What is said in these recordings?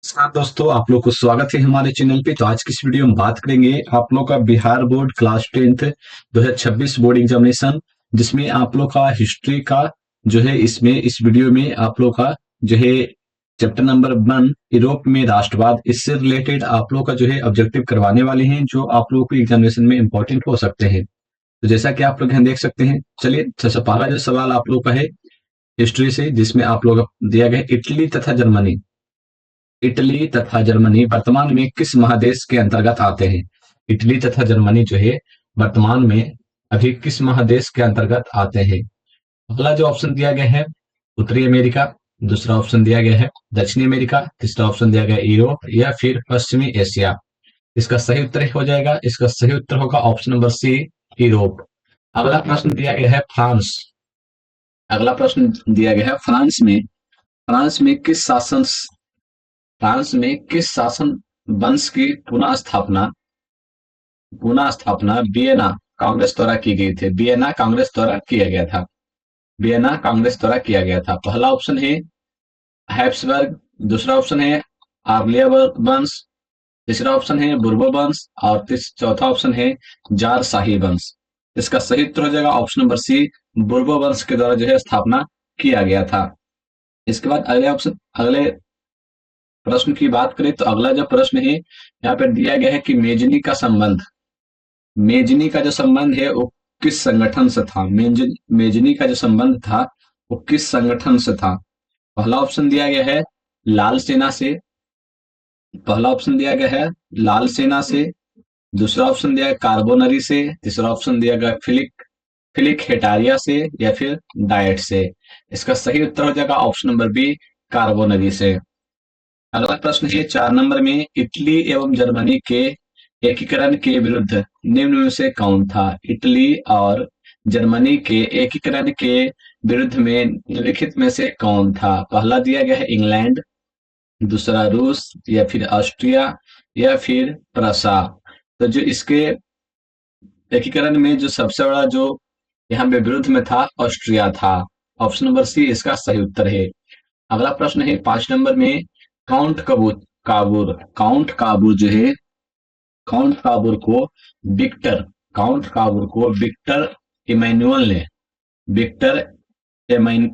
नमस्कार दोस्तों, आप लोग को स्वागत है हमारे चैनल पे। तो आज की इस वीडियो में बात करेंगे आप लोग का Bihar board class 10th 2026 board examination, जिसमें आप लोग का हिस्ट्री का जो है इसमें इस वीडियो में आप लोग का जो है चैप्टर नंबर 1 यूरोप में राष्ट्रवाद, इससे रिलेटेड आप लोग का जो है ऑब्जेक्टिव करवाने वाले हैं, जो आप लोग को एग्जामिनेशन में इंपॉर्टेंट हो सकते हैं। तो जैसा कि आप लोग यहाँ देख सकते हैं, चलिए सबसे पहला जो सवाल आप लोग का है हिस्ट्री से, जिसमें आप लोग दिया गया है इटली तथा जर्मनी। इटली तथा जर्मनी वर्तमान में किस महादेश के अंतर्गत आते हैं? इटली तथा जर्मनी जो है वर्तमान में अभी किस महादेश के अंतर्गत आते हैं? पहला जो ऑप्शन दिया गया है उत्तरी अमेरिका, दूसरा ऑप्शन दिया गया है दक्षिणी अमेरिका, तीसरा ऑप्शन दिया गया यूरोप या फिर पश्चिमी एशिया। इसका सही उत्तर हो जाएगा, इसका सही उत्तर होगा ऑप्शन नंबर सी, यूरोप। अगला प्रश्न दिया गया है फ्रांस। अगला प्रश्न दिया गया है फ्रांस में किस शासन वंश की पुनः स्थापना वियना कांग्रेस द्वारा की गई थी? वियना कांग्रेस द्वारा किया गया था। वियना कांग्रेस द्वारा किया गया था। पहला ऑप्शन है हैप्सबर्ग, दूसरा ऑप्शन है आर्लिया वंश, तीसरा ऑप्शन है बुर्बो वंश और चौथा ऑप्शन है जार शाही वंश। इसका सही उत्तर हो जाएगा ऑप्शन नंबर सी, बुर्बो वंश के द्वारा जो है स्थापना किया गया था। इसके बाद अगले प्रश्न की बात करें तो अगला जो प्रश्न है यहाँ पर दिया गया है कि मेजनी का जो संबंध है वो किस संगठन से था? मेजनी का जो संबंध था वो किस संगठन से था? पहला ऑप्शन दिया गया है लाल सेना से, पहला ऑप्शन दिया गया है लाल सेना से, दूसरा ऑप्शन दिया गया कार्बोनरी से, तीसरा ऑप्शन दिया गया फिलिक हेटारिया से या फिर डायट से। इसका सही उत्तर हो जाएगा ऑप्शन नंबर बी, कार्बोनरी से। अगला प्रश्न है 4 नंबर में, इटली एवं जर्मनी के एकीकरण के विरुद्ध निम्न में से कौन था? इटली और जर्मनी के एकीकरण के विरुद्ध में निम्नलिखित में से कौन था? पहला दिया गया है इंग्लैंड, दूसरा रूस या फिर ऑस्ट्रिया या फिर प्रसा। तो जो इसके एकीकरण में जो सबसे बड़ा जो यहाँ पे विरुद्ध में था, ऑस्ट्रिया था। ऑप्शन नंबर सी इसका सही उत्तर है। अगला प्रश्न है 5 नंबर में, काउंट काबूर जो है काउंट काबूर को विक्टर विक्टर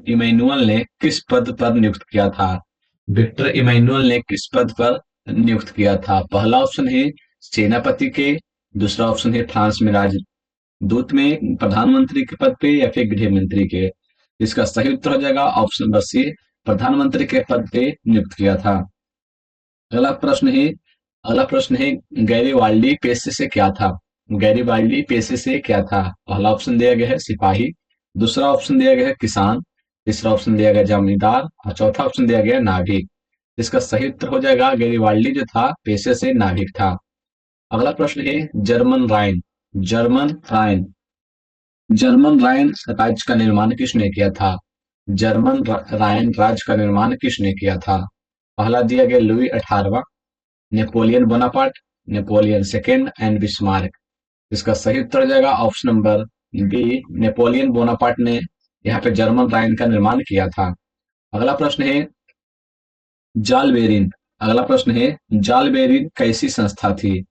इमैनुअल ने किस पद पर नियुक्त किया था? विक्टर इमैनुअल ने किस पद पर नियुक्त किया था? पहला ऑप्शन है सेनापति के, दूसरा ऑप्शन है फ्रांस में राजदूत में, प्रधानमंत्री के पद पे या फिर गृह मंत्री के। इसका सही उत्तर हो जाएगा ऑप्शन नंबर सी, प्रधानमंत्री के पद पे नियुक्त किया था। अगला प्रश्न है गैरीवाल्डी पेशे से क्या था? गैरीवाल्डी पेशे से क्या था? पहला ऑप्शन दिया गया है सिपाही, दूसरा ऑप्शन दिया गया है किसान, तीसरा ऑप्शन दिया गया जमींदार और चौथा ऑप्शन दिया गया नाविक। इसका सही उत्तर हो जाएगा गैरीवाल्डी जो था पेशे से नाविक था। अगला प्रश्न है जर्मन राइन जर्मन राइन राज्य का निर्माण किसने किया था? राइन राज्य का निर्माण किसने किया था? पहला दिया गया लुई 18वां, Napoleon Bonaparte, Napoleon second and Bismarck. इसका सही उत्तर हो जाएगा option number B, Napoleon Bonaparte ने यहाँ पे जर्मन राइन का निर्माण किया था। अगला प्रश्न है जालबेरिन अगला प्रश्न है जालबेरिन कैसी संस्था थी?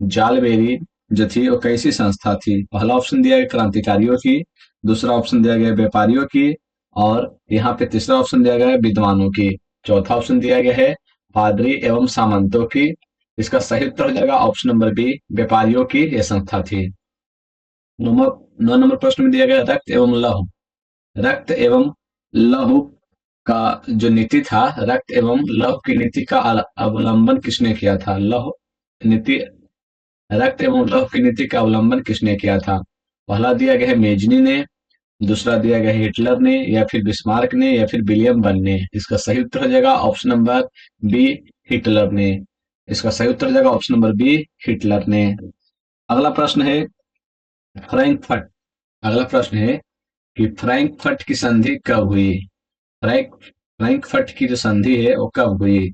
जालबेरिन जो थी वो कैसी संस्था थी? पहला ऑप्शन दिया गया क्रांतिकारियों की, दूसरा ऑप्शन दिया गया व्यापारियों की और यहाँ पे तीसरा ऑप्शन दिया गया है विद्वानों की, चौथा ऑप्शन दिया गया है पादरी एवं सामंतों की। इसका सही उत्तर हो जाएगा ऑप्शन नंबर बी, व्यापारियों की यह संस्था थी। 9 नंबर प्रश्न में दिया गया रक्त एवं लहू का जो नीति था, रक्त एवं लहू की नीति का अवलंबन किसने किया था? नीति रक्त एवं लहू की नीति का अवलंबन किसने किया था? पहला दिया गया है मेजनी ने, दूसरा दिया गया है हिटलर ने या फिर बिस्मार्क ने या फिर विलियम बन ने। इसका सही उत्तर हो जाएगा ऑप्शन नंबर बी, हिटलर ने। इसका सही उत्तर हो जाएगा ऑप्शन नंबर बी, हिटलर ने। अगला प्रश्न है फ्रैंकफर्ट अगला प्रश्न है कि फ्रैंकफर्ट की संधि कब हुई? फ्रैंकफर्ट की जो संधि है वो कब हुई?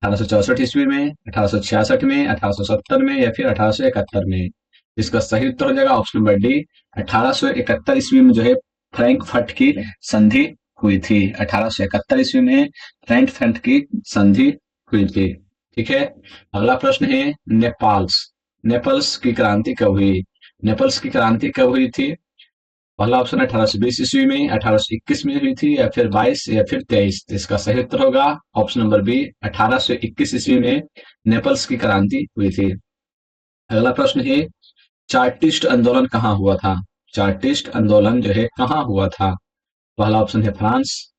1864 ईस्वी में, 1866 में, 1870 में या फिर 1871 में? इसका सही उत्तर हो जाएगा ऑप्शन नंबर डी, 1871 ईस्वी में जो है फ्रैंकफर्ट की संधि हुई थी। 1871 ईस्वी में फ्रैंकफर्ट की संधि हुई थी। ठीक है, अगला प्रश्न है नेपाल्स। नेपल्स की क्रांति कब हुई? नेपल्स की क्रांति कब हुई थी? पहला ऑप्शन 1820 ईस्वी में, 1821 में हुई थी, या फिर 22 या फिर 23। तो इसका सही उत्तर होगा ऑप्शन नंबर बी, 1821 ईस्वी में नेपल्स की क्रांति हुई थी। अगला प्रश्न है चार्टिस्ट आंदोलन कहाँ हुआ था? चार्टिस्ट आंदोलन जो है कहाँ हुआ था? पहला ऑप्शन है फ्रांस,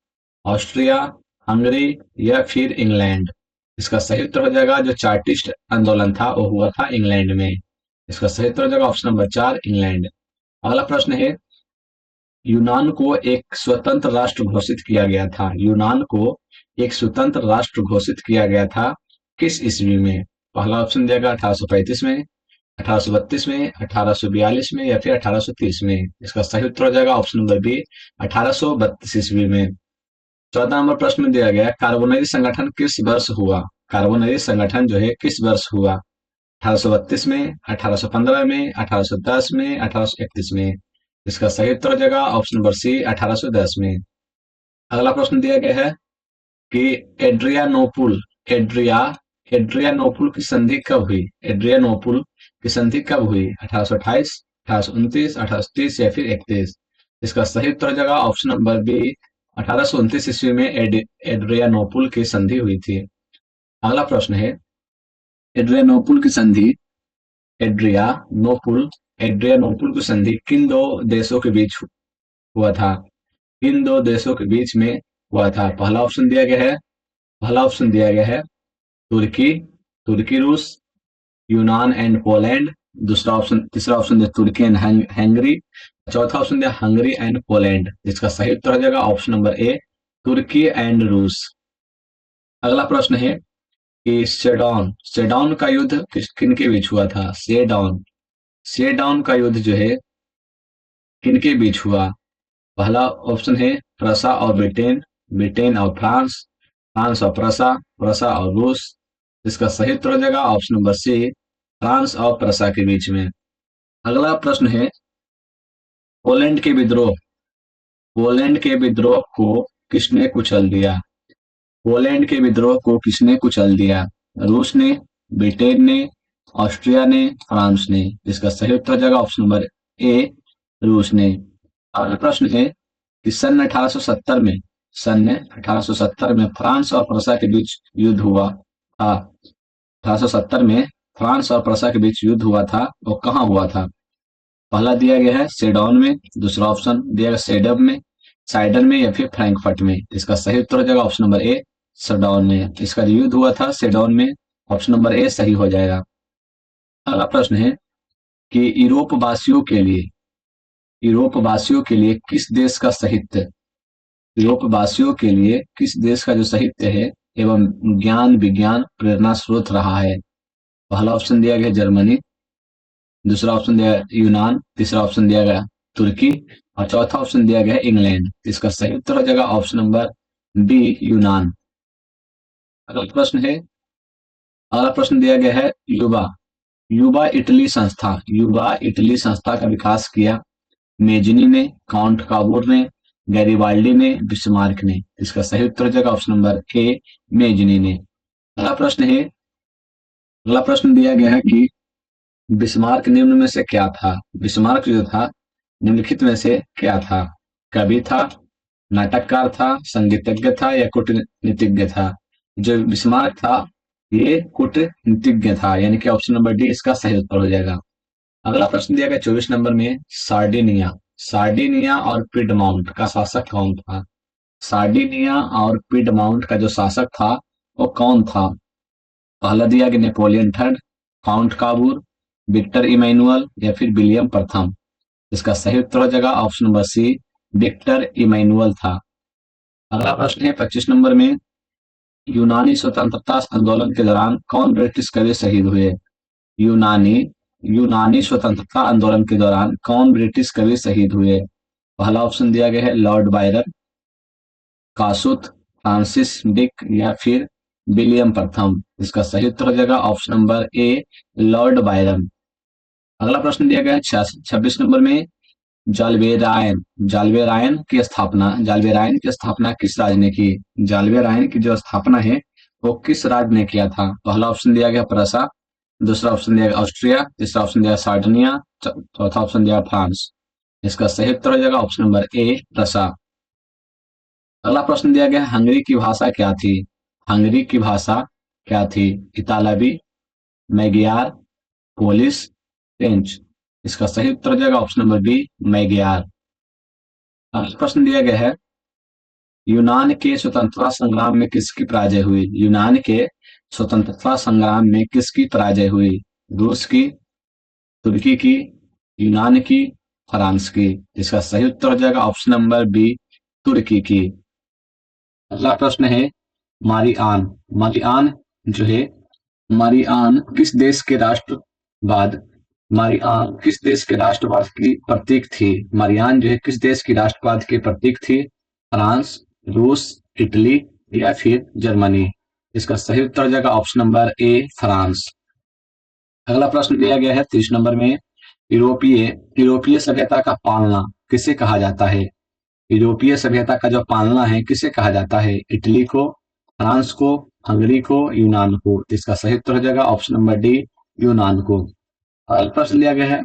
ऑस्ट्रिया, हंगरी या फिर इंग्लैंड। इसका सही उत्तर हो जाएगा जो चार्टिस्ट आंदोलन था वो हुआ था इंग्लैंड में। इसका सही उत्तर हो जाएगा ऑप्शन नंबर 4, इंग्लैंड। अगला प्रश्न है यूनान को एक स्वतंत्र राष्ट्र घोषित किया गया था। यूनान को एक स्वतंत्र राष्ट्र घोषित किया गया था किस ईस्वी में? पहला ऑप्शन दिया गया 1835 में, 1832 में, 1842 में या फिर 1830 में। इसका सही उत्तर हो जाएगा ऑप्शन नंबर बी, 1832 ईस्वी में। 14 नंबर प्रश्न में दिया गया कार्बोनरी संगठन किस वर्ष हुआ? कार्बोनरी संगठन जो है किस वर्ष हुआ? 1832 में, 1815 में, 1810 में, 1831 में। इसका सही उत्तर हो जाएगा ऑप्शन नंबर सी, 1810 में। अगला प्रश्न दिया गया है कि एड्रियानोपुल एड्रिया एड्रियानोपुल की संधि कब हुई? एड्रियानोपुल की संधि कब हुई? 1828, 1829, 1830 या फिर 31। इसका सही उत्तर हो जाएगा ऑप्शन नंबर बी, 1829 ईस्वी में एड्रियानोपुल की संधि हुई थी। अगला प्रश्न है एड्रियानोपुल की संधि एड्रियानोपुल एड्रियानोपुल की संधि किन दो देशों के बीच हुआ था? किन दो देशों के बीच में हुआ था? पहला ऑप्शन दिया गया है तुर्की तुर्की रूस, यूनान एंड पोलैंड। तीसरा ऑप्शन दिया तुर्की एंड हंगरी। चौथा ऑप्शन दिया हंगरी एंड पोलैंड। जिसका सही उत्तर हो जाएगा ऑप्शन नंबर ए, तुर्की एंड रूस। अगला प्रश्न है कि सेडॉन सेडॉन का युद्ध किन के बीच हुआ था? सेडॉन सेडॉन का युद्ध जो है किनके बीच हुआ? पहला ऑप्शन है प्रसा और ब्रिटेन, ब्रिटेन और फ्रांस, फ्रांस और प्रसा, प्रसा और रूस। इसका सही उत्तर हो जाएगा ऑप्शन नंबर सी, फ्रांस और प्रसा के बीच में। अगला प्रश्न है पोलैंड के विद्रोह पोलैंड के विद्रोह को किसने कुचल दिया? पोलैंड के विद्रोह को किसने कुचल दिया? रूस ने, ब्रिटेन ने, ऑस्ट्रिया ने, फ्रांस ने। इसका सही उत्तर हो जाएगा ऑप्शन नंबर ए, रूस ने। अगला प्रश्न है कि सन 1870 में फ्रांस और प्रसा के बीच युद्ध हुआ था। 1870 में फ्रांस और प्रसा के बीच युद्ध हुआ था, वो कहाँ हुआ था? पहला दिया गया है सेडॉन में, दूसरा ऑप्शन दिया गया सेडब में, साइडन में या फिर फ्रैंकफर्ट में। इसका सही उत्तर हो जाएगा ऑप्शन नंबर ए, सेडॉन में। इसका जो युद्ध हुआ था सेडॉन में, ऑप्शन नंबर ए सही हो जाएगा। अगला प्रश्न है कि यूरोप वासियों के लिए किस देश का जो साहित्य है एवं ज्ञान विज्ञान प्रेरणा स्रोत रहा है? पहला ऑप्शन दिया गया जर्मनी, दूसरा ऑप्शन दिया गया यूनान, तीसरा ऑप्शन दिया गया तुर्की और चौथा ऑप्शन दिया गया इंग्लैंड। इसका सही उत्तर हो जाएगा ऑप्शन नंबर बी, यूनान। अगला प्रश्न दिया गया है युवा युवा इटली संस्था का विकास किया मेजनी ने, काउंट काबूर ने, गैरिबाल्डी ने, बिस्मार्क ने। इसका सही उत्तर हो जाएगा ऑप्शन नंबर ए, मेजनी ने। अगला प्रश्न है अगला प्रश्न दिया गया है कि बिस्मार्क निम्न में से क्या था? बिस्मार्क जो था निम्नलिखित में से क्या था? कवि था, नाटककार था, संगीतज्ञ था या कूटनीतिज्ञ था? जो बिस्मार्क था ये कूटनीतिज्ञ था, यानी कि ऑप्शन नंबर डी इसका सही उत्तर हो जाएगा। अगला प्रश्न दिया गया 24 नंबर में सार्डिनिया और पिडमाउंट का शासक कौन था? सार्डिनिया और पिडमाउंट का जो शासक था वो कौन था? पहला दिया गया Napoleon third, Count Cavour, Victor Emmanuel या फिर विलियम प्रथम। इसका सही उत्तर हो जाएगा option number C, Victor Emmanuel था। अगला प्रश्न है 25 नंबर में यूनानी स्वतंत्रता आंदोलन के दौरान कौन ब्रिटिश कवि शहीद हुए? यूनानी यूनानी स्वतंत्रता आंदोलन के दौरान कौन ब्रिटिश कवि शहीद हुए? पहला ऑप्शन दिया गया है लॉर्ड बायरन, कासुत, फ्रांसिस डिक या फिर विलियम प्रथम। इसका सही उत्तर हो जाएगा ऑप्शन नंबर ए, लॉर्ड बायरन। अगला प्रश्न दिया गया है 26 नंबर में जाल्वेरायन की स्थापना किस राज्य ने की? जाल्वेरायन की जो स्थापना है वो किस राज्य ने किया था? पहला ऑप्शन दिया गया प्रसा, दूसरा ऑप्शन दिया गया ऑस्ट्रिया, तीसरा ऑप्शन दिया सार्डिनिया, चौथा ऑप्शन दिया फ्रांस। इसका सही उत्तर हो जाएगा ऑप्शन नंबर ए प्रसा। अगला प्रश्न दिया गया हंगरी की भाषा क्या थी? हंगरी की भाषा क्या थी? इतालवी, मैगियार, पोलिश, फ्रेंच। इसका सही उत्तर हो जाएगा ऑप्शन नंबर बी मैगियार। अगला प्रश्न दिया गया है यूनान के स्वतंत्रता संग्राम में किसकी पराजय हुई? यूनान के स्वतंत्रता संग्राम में किसकी पराजय हुई? रूस की, तुर्की की, यूनान की, फ्रांस की। इसका सही उत्तर हो जाएगा ऑप्शन नंबर बी तुर्की की। अगला प्रश्न है मारियान। मारियान जो है, मारियान किस देश के राष्ट्रवाद, मारियान किस देश के राष्ट्रवाद की प्रतीक थी? मारियान जो है किस देश की राष्ट्रवाद की प्रतीक थी? फ्रांस, रूस, इटली या फिर जर्मनी। इसका सही उत्तर हो जाएगा ऑप्शन नंबर ए फ्रांस। अगला प्रश्न दिया गया है 30 नंबर में यूरोपीय यूरोपीय सभ्यता का पालना किसे कहा जाता है? यूरोपीय सभ्यता का जो पालना है किसे कहा जाता है? इटली को, फ्रांस को, हंगरी को, यूनान को। तो इसका सही उत्तर हो जाएगा ऑप्शन नंबर डी यूनान को। अगला प्रश्न लिया गया है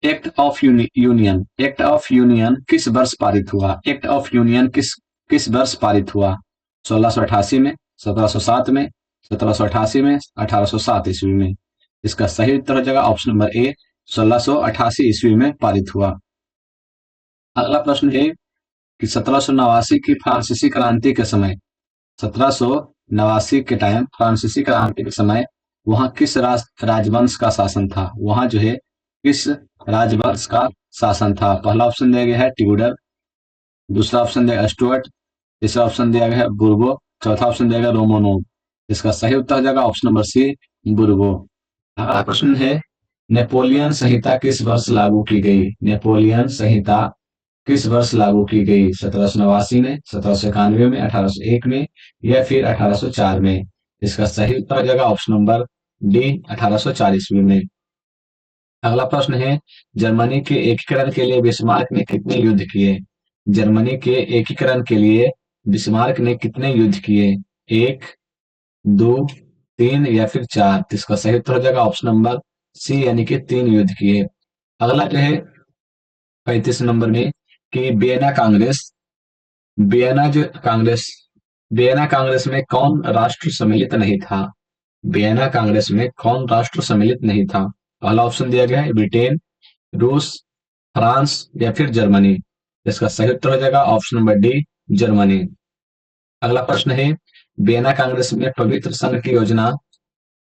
act of union. Act of union किस वर्ष पारित हुआ? एक्ट ऑफ यूनियन किस वर्ष पारित हुआ? 1688 में, 1707 में, 1788 में, 1807 ईस्वी में। इसका सही उत्तर हो जाएगा ऑप्शन नंबर ए 1688 ईस्वी में पारित हुआ। अगला प्रश्न है कि 1789 की फ्रांसीसी क्रांति के समय, 1789 के टाइम फ्रांसीसी क्रांति के समय वहां किस राजवंश का शासन था? वहां जो है किस राजवंश का शासन था? पहला ऑप्शन दिया गया है ट्यूडर, दूसरा ऑप्शन दिया गया स्टुअर्ट, तीसरा ऑप्शन दिया गया है बुर्गो, चौथा ऑप्शन दिया गया रोमानोव। इसका सही उत्तर हो जाएगा ऑप्शन नंबर सी बुर्गो। अगला प्रश्न है नेपोलियन संहिता किस वर्ष लागू की गई? नेपोलियन संहिता किस वर्ष लागू की गई? 1789 में, 1791 में, 1801 में या फिर 1804 में। इसका सही उत्तर हो जाएगा ऑप्शन नंबर डी 1804 ईस्वी में। अगला प्रश्न है जर्मनी के एकीकरण के लिए बिस्मार्क ने कितने युद्ध किए? जर्मनी के एकीकरण के लिए बिस्मार्क ने कितने युद्ध किए? एक, दो, तीन या फिर चार। इसका सही उत्तर हो जाएगा ऑप्शन नंबर सी यानी कि 3 युद्ध किए। अगला जो है 35 नंबर में कि वियना जो कांग्रेस वियना कांग्रेस में कौन राष्ट्र सम्मिलित नहीं था? वियना कांग्रेस में कौन राष्ट्र सम्मिलित नहीं था? पहला ऑप्शन दिया गया है ब्रिटेन, रूस, फ्रांस या फिर जर्मनी। इसका सही उत्तर हो जाएगा ऑप्शन नंबर डी जर्मनी। अगला प्रश्न है वियना कांग्रेस में पवित्र संघ की योजना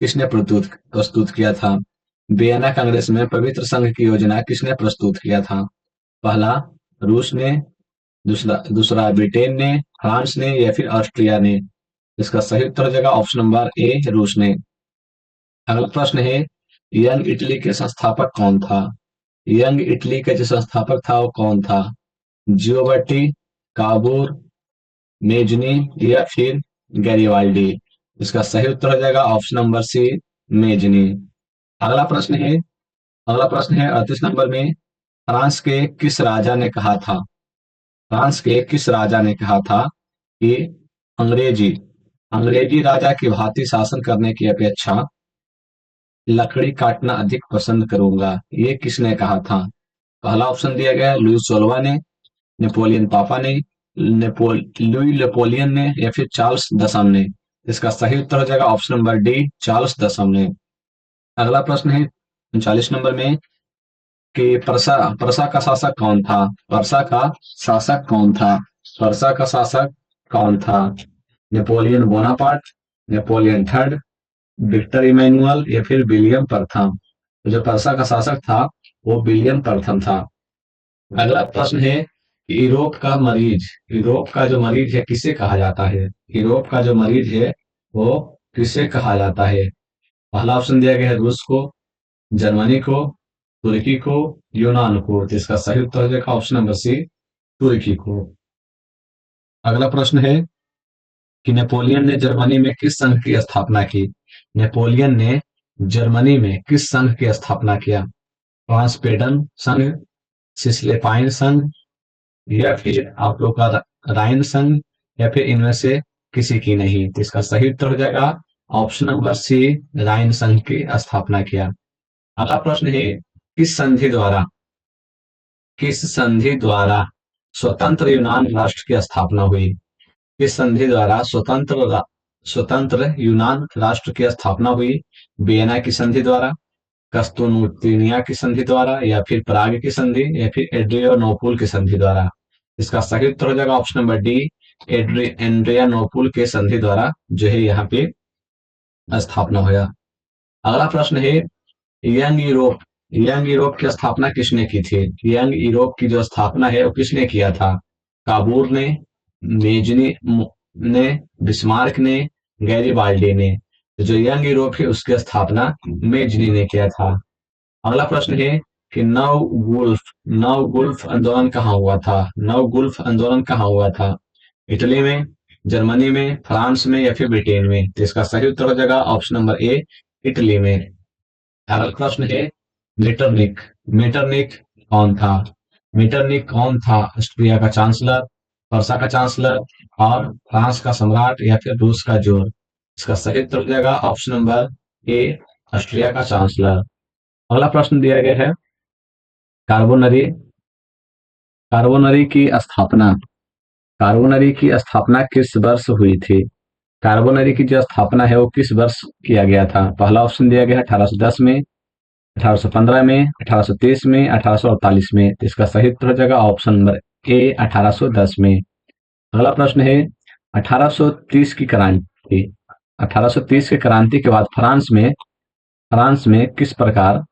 किसने प्रस्तुत प्रस्तुत किया था? वियना कांग्रेस में पवित्र संघ की योजना किसने प्रस्तुत किया था? पहला रूस ने, दूसरा दूसरा ब्रिटेन ने, फ्रांस ने या फिर ऑस्ट्रिया ने। इसका सही उत्तर हो जाएगा ऑप्शन नंबर ए रूस ने। अगला प्रश्न है यंग इटली के संस्थापक कौन था? यंग इटली का जो संस्थापक था वो कौन था? जियोबर्टी, काबूर, मेजनी या फिर गैरिवाल्डी। इसका सही उत्तर हो जाएगा ऑप्शन नंबर सी मेजनी। अगला प्रश्न है अगला प्रश्न है 38 नंबर में फ्रांस के किस राजा ने कहा था? फ्रांस के किस राजा ने कहा था कि अंग्रेजी अंग्रेजी राजा की भांति शासन करने की अपेक्षा लकड़ी काटना अधिक पसंद करूंगा? ये किसने कहा था? पहला ऑप्शन दिया गया है लुई सोलवा ने, नेपोलियन पापा ने, लुई नेपोलियन ने या फिर चार्ल्स दसम ने। इसका सही उत्तर हो जाएगा ऑप्शन नंबर डी चार्ल्स दसम ने। अगला प्रश्न है 39 नंबर में कि परसा परसा का शासक कौन था? परसा का शासक कौन था? परसा का शासक कौन था? Napoleon Bonaparte, Napoleon third, Victor Emmanuel या फिर विलियम प्रथम। तो जो परसा का शासक था वो विलियम प्रथम था। अगला प्रश्न है कि यूरोप का जो मरीज है किसे कहा जाता है? यूरोप का जो मरीज है वो किसे कहा जाता है? पहला ऑप्शन दिया गया है रूस को, जर्मनी को, तुर्की को, यूनान को। तो इसका सही उत्तर हो जाएगा ऑप्शन नंबर सी तुर्की को। अगला प्रश्न है कि नेपोलियन ने जर्मनी में किस संघ की स्थापना की? नेपोलियन ने जर्मनी में किस संघ की स्थापना किया? ट्रांसपेडन संघ, सिसलेपाइन संघ या फिर आप लोग का राइन संघ या फिर इनमें से किसी की नहीं। तो इसका सही उत्तर हो जाएगा ऑप्शन नंबर सी, राइन संघ की स्थापना किया। अगला प्रश्न है, किस संधि द्वारा किस संधि द्वारा स्वतंत्र यूनान राष्ट्र की स्थापना हुई? किस संधि द्वारा स्वतंत्र यूनान राष्ट्र की स्थापना हुई? वियना की संधि द्वारा, कस्तूनतुनिया की संधि द्वारा, या फिर प्राग की संधि, या फिर एड्रियानोपुल की संधि द्वारा? इसका सही उत्तर हो जाएगा ऑप्शन नंबर डी, एड्रियानोपुल के संधि द्वारा जो है यहाँ पे स्थापना हुआ। अगला प्रश्न है, यंग यूरोप यंग यूरोप की स्थापना किसने की थी? यंग यूरोप की जो स्थापना है वो किसने किया था? काबूर ने, मेजनी ने, बिस्मार्क ने, गैरीबाल्डी ने? तो जो यंग यूरोप है उसकी स्थापना मेजनी ने किया था। अगला प्रश्न है कि नव गुल्फ आंदोलन कहाँ हुआ था? नव गुल्फ आंदोलन कहाँ हुआ था? इटली में, जर्मनी में, फ्रांस में, या फिर ब्रिटेन में? तो इसका सही उत्तर हो जाएगा ऑप्शन नंबर ए, इटली में। अगला प्रश्न है, मीटरनिक मीटरनिक कौन था? मीटरनिक कौन था? ऑस्ट्रिया का चांसलर, वर्षा का चांसलर, और फ्रांस का सम्राट, या फिर रूस का जोर? इसका सही उत्तर हो जाएगा ऑप्शन नंबर ए, ऑस्ट्रिया का चांसलर। अगला प्रश्न दिया गया है, कार्बोनरी कार्बोनरी की स्थापना कार्बोनरी की स्थापना किस वर्ष हुई थी? कार्बोनरी की जो स्थापना है वो किस वर्ष किया गया था? पहला ऑप्शन दिया गया है 1810 में, 1815 में, 1830 में, 1848 में। तो इसका सही उत्तर हो जाएगा ऑप्शन नंबर ए, 1810 में। अगला प्रश्न है, 1830 की क्रांति 1830 की क्रांति के बाद फ्रांस में किस प्रकार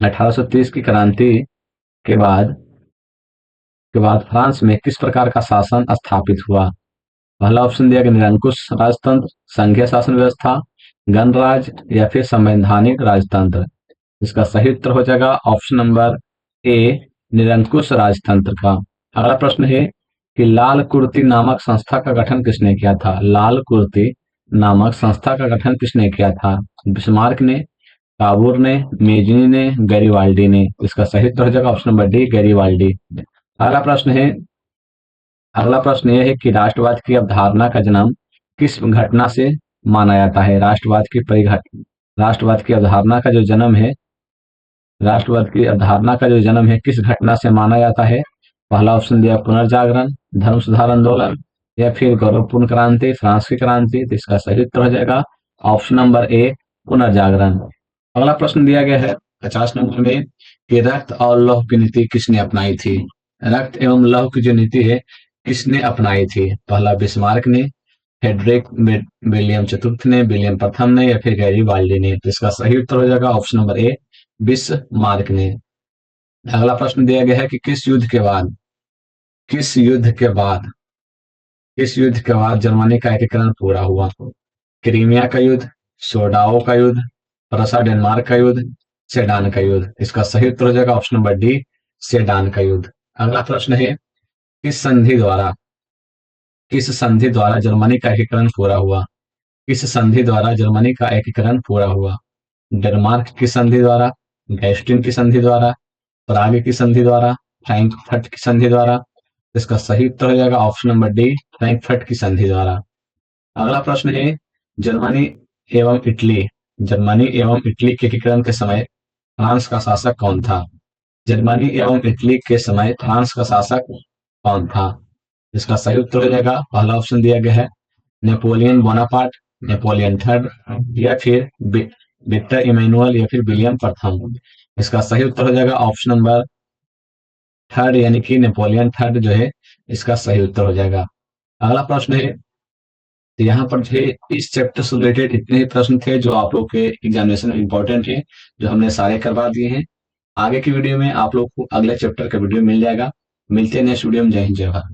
1830 की क्रांति के बाद फ्रांस में किस प्रकार का शासन स्थापित हुआ? पहला ऑप्शन दिया गया निरंकुश राजतंत्र, संघीय शासन व्यवस्था, गणराज, या फिर संवैधानिक राजतंत्र? इसका सही उत्तर हो जाएगा ऑप्शन नंबर ए, निरंकुश राजतंत्र का। अगला प्रश्न है कि लाल कुर्ती नामक संस्था का गठन किसने किया था? लाल कुर्ती नामक संस्था का गठन किसने किया था? बिस्मार्क ने, काबूर ने, मेजनी ने, गैरीबाल्डी ने? इसका सही उत्तर हो जाएगा ऑप्शन नंबर डी, गैरीबाल्डी। अगला प्रश्न है अगला प्रश्न यह है कि राष्ट्रवाद की अवधारणा का जन्म किस घटना से माना जाता है? राष्ट्रवाद की अवधारणा का जो जन्म है किस घटना से माना जाता है? पहला ऑप्शन दिया पुनर्जागरण, धर्म सुधार आंदोलन, या फिर गौरवपूर्ण क्रांति, फ्रांस की क्रांति? तो इसका सही उत्तर हो जाएगा ऑप्शन नंबर ए, पुनर्जागरण। अगला प्रश्न दिया गया है 50 नंबर में कि रक्त और लौह की नीति किसने अपनाई थी? रक्त एवं लौह की जो नीति है किसने अपनाई थी? पहला बिस्मार्क ने, हेड्रिक विलियम चतुर्थ ने, विलियम प्रथम ने, या फिर गैरीबाल्डी ने? तो इसका सही उत्तर हो जाएगा ऑप्शन नंबर ए, बिस्मार्क ने। अगला प्रश्न दिया गया है कि किस युद्ध के बाद जर्मनी का एकीकरण पूरा हुआ? क्रीमिया का युद्ध, सोडाओ का युद्ध, प्रसा डेनमार्क का युद्ध, सेडान का युद्ध? इसका सही उत्तर हो जाएगा ऑप्शन नंबर डी, सेडान का युद्ध। अगला प्रश्न है, किस संधि द्वारा जर्मनी का एकीकरण पूरा हुआ? किस संधि द्वारा जर्मनी का एकीकरण पूरा हुआ? डेनमार्क की संधि द्वारा, गैस्टिन की संधि द्वारा, प्राग की संधि द्वारा, फ्रैंकफर्ट की संधि द्वारा? इसका सही उत्तर हो जाएगा ऑप्शन नंबर डी, फ्रैंकफर्ट की संधि द्वारा। अगला प्रश्न है, जर्मनी जर्मनी एवं इटली के एकीकरण के समय फ्रांस का शासक कौन था? जर्मनी एवं इटली के समय फ्रांस का शासक कौन था? इसका सही उत्तर हो जाएगा, पहला ऑप्शन दिया गया है नेपोलियन बोनापार्ट, नेपोलियन थर्ड, या फिर विक्टर इमैनुअल, या फिर विलियम प्रथम? इसका सही उत्तर हो जाएगा ऑप्शन नंबर थर्ड, यानी कि नेपोलियन थर्ड जो है इसका सही उत्तर हो जाएगा। अगला प्रश्न है, तो यहाँ पर जो है इस चैप्टर से रिलेटेड इतने ही प्रश्न थे जो आप लोग के एग्जामिनेशन में इंपॉर्टेंट है, जो हमने सारे करवा दिए हैं। आगे की वीडियो में आप लोग को अगले चैप्टर का वीडियो मिल जाएगा। मिलते हैं नेक्स्ट वीडियो में। जय हिंद, जय भारत।